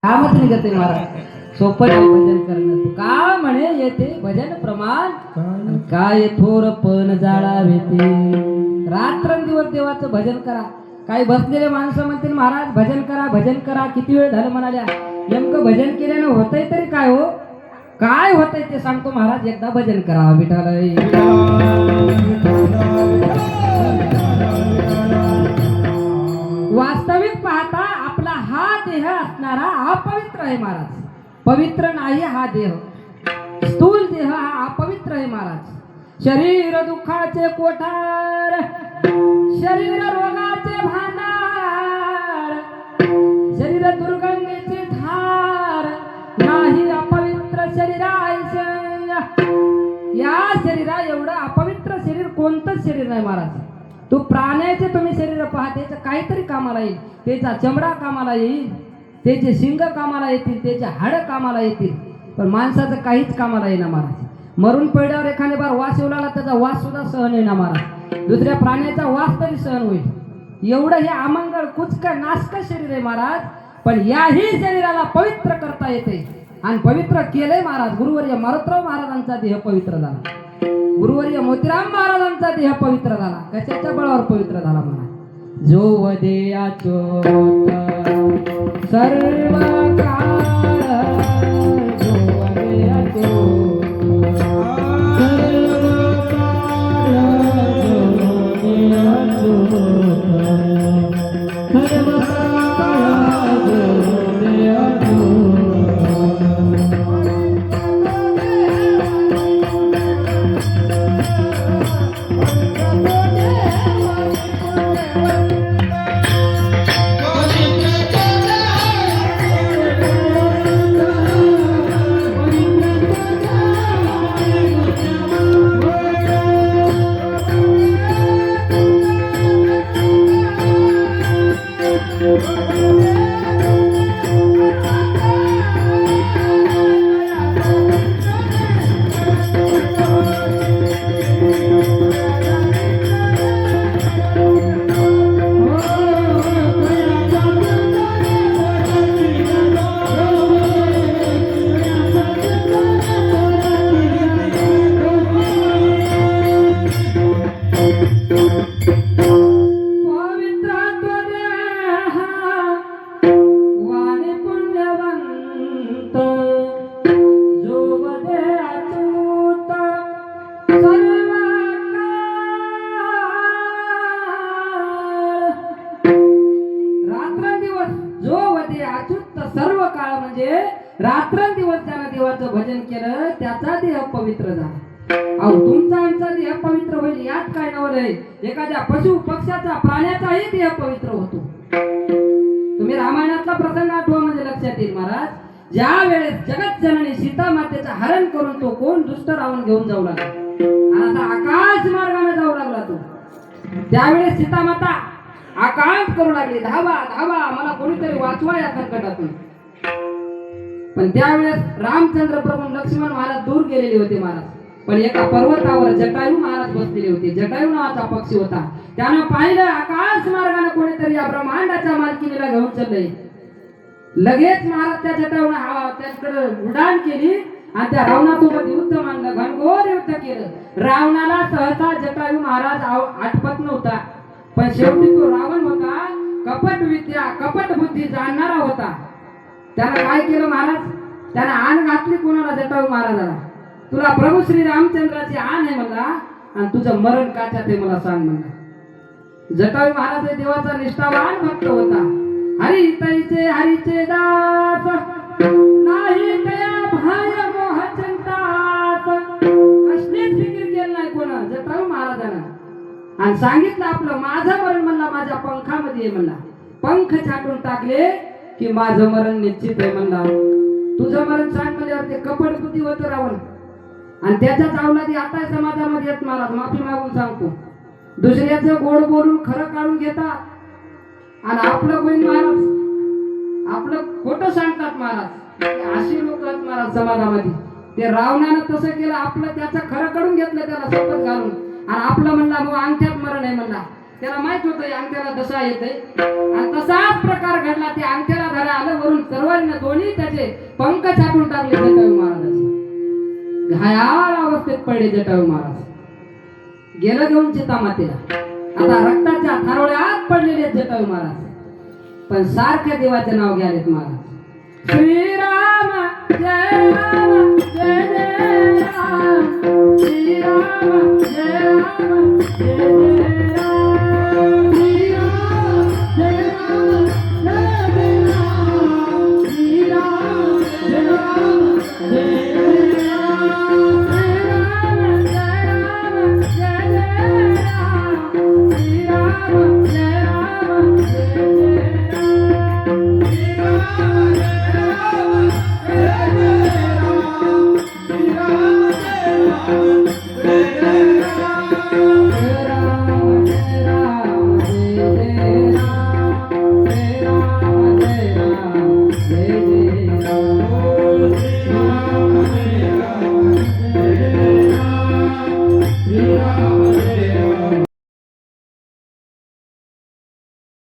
कामच निघते महाराज सोपं नाही भजन करणं. तू का म्हणे येते भजन प्रमाण काय थोर पण जाळावे ते. रात्रंदिवस देवाचं भजन करा. काही बसलेले माणसं म्हणतील महाराज भजन करा भजन करा. किती वेळ झालं म्हणाल्या. नेमकं भजन केल्यानं होतंय तरी काय हो, काय होतंय ते सांगतो महाराज. एकदा भजन करा विठाला. वास्तविक पाहता आपला हा देह असणारा अपवित्र आहे महाराज. पवित्र नाही हा देह. स्थूल देह हा अपवित्र आहे महाराज. शरीर दुःखाचे कोठार, शरीर रोगाचे भांडार, शरीर दुर्गंधीची धार, नाही अपवित्र शरीराचे. या शरीरा एवढं अपवित्र शरीर कोणतंच शरीर नाही महाराज. तू प्राण्याचे तुम्ही शरीर पहा, त्याचं काहीतरी कामाला येईल. त्याचा चमडा कामाला येईल, त्याचे शिंग कामाला येतील, त्याचे हाड कामाला येतील, पण माणसाचं काहीच कामाला येणार महाराज. मरून पडल्यावर एखाद्या बार वास येऊ लागला त्याचा वास सुद्धा सहन येणार महाराज. दुसऱ्या प्राण्याचा वास तरी सहन होईल. एवढं हे अमंगळ कुचक नासक शरीर आहे महाराज. पण याही शरीराला पवित्र करता येते आणि पवित्र केलंय महाराज. गुरुवर्य मारुतराव महाराजांचा देह पवित्र झाला. गुरुवर्य मोतीराम महाराजांचा देह पवित्र झाला. कशाच्या बळावर पवित्र झाला महाराज. जो वदेयाचो सर्व काळ, जो वदेयाचो सर्व काळ, जो वदेयाचो सर्व काळ, जो वदेयाचो. सर्व काळ म्हणजे रात्रंदिवस ज्यानं देवाचं भजन केलं त्याचा देह पवित्र झाला. अहो तुमचा आमचा देह पवित्र होईल यात काय नवल आहे. एखाद्या पशु पक्ष्याचा प्राण्याचाही देह पवित्र होतो. तुम्ही रामायणातला प्रसंग आठवा म्हणजे लक्षात येईल महाराज. ज्या वेळेस जगत जननी सीता मातेचं हरण करून तो कोण दुष्ट रावण घेऊन जाऊ लागला आणि आता आकाश मार्गाने जाऊ लागला तो, त्यावेळेस सीता माता आकांत करू लागली, धावा धावा मला कोणीतरी वाचवा या संकटातून. पण त्यावेळेस रामचंद्र प्रभू लक्ष्मण महाराज दूर गेलेले होते महाराज. पण एका पर्वतावर जटायू महाराज बसलेले होते. जटायू नावाचा पक्षी होता. त्यानं पाहिलं आकाश मार्गाने कोणीतरी या ब्रह्मांडाच्या मालकीनीला घेऊन चाललंय. लगेच महाराज त्या जटायूने त्याकडे उडान केली आणि त्या रावणासोबत युद्ध मांडलं. घनघोर युद्ध केलं. रावणाला सहसा जटायू महाराज आठवत नव्हता. पण शेवटी तो रावण होता, कपट विद्या कपट बुद्धी जाणणारा होता. त्यानं काय केलं महाराज, त्यानं आण घातली कोणाला, जटायू महाराजाला. तुला प्रभू श्री रामचंद्राची आण आहे मला आणि तुझं मरण काच्यात आहे मला सांग म्हणला. जटायू महाराज हे देवाचा निष्ठावान भक्त होता. हरिचे हरिचे दास नाही तया भाय मोह चिंतात. कसलीच फिकीर केली नाही कोणा जटायू महाराजांना. आणि सांगितलं आपलं माझं मरण म्हणला माझ्या पंखामध्ये म्हणला. पंख छाटून टाकले की माझं मरण निश्चित आहे म्हणला. तुझं मरण सांग म्हणल्यावर ते कपट बुद्धी होतं रावण. आणि त्याच्याच अवलादी आता समाजामध्ये येत महाराज. माफी मागून सांगतो, दुसऱ्याचं गोड बोलून खरं काढून घेतात आणि आपलं गोविंद महाराज आपलं खोटं सांगतात महाराज. अशी लोक आहेत महाराज समाजामध्ये. ते रावणानं तसं केलं, आपलं त्याचं खरं काढून घेतलं त्याला शपथ घालून आणि आपलं म्हणला मग अंगठ्यात मरण आहे म्हणला. त्याला माहित होतं या अंगठ्याला दशा येते आणि तसाच प्रकार घडला. त्या अंगठ्याला धरा आलं वरून सर्वांना दोन्ही त्याचे पंख छाटून टाकले जटायू महाराजाचे. घायाळ अवस्थेत पडले जटायू महाराज. गेलं घेऊन चितामातेला. आता रक्ताच्या थारोळ्यात पडलेले जटायू महाराज. पण सारख्या देवाचे नाव घ्यालेत महाराज. श्रीराम जय राम जय जय राम. श्रीराम जय राम जय जय राम. श्रीराम जय राम जय जय राम. श्रीराम जय राम जय जय राम. श्रीराम जय राम जय जय राम. श्रीराम जय राम जय जय Ram. Jai Ram, Jai Ram, Jai Jai Ram.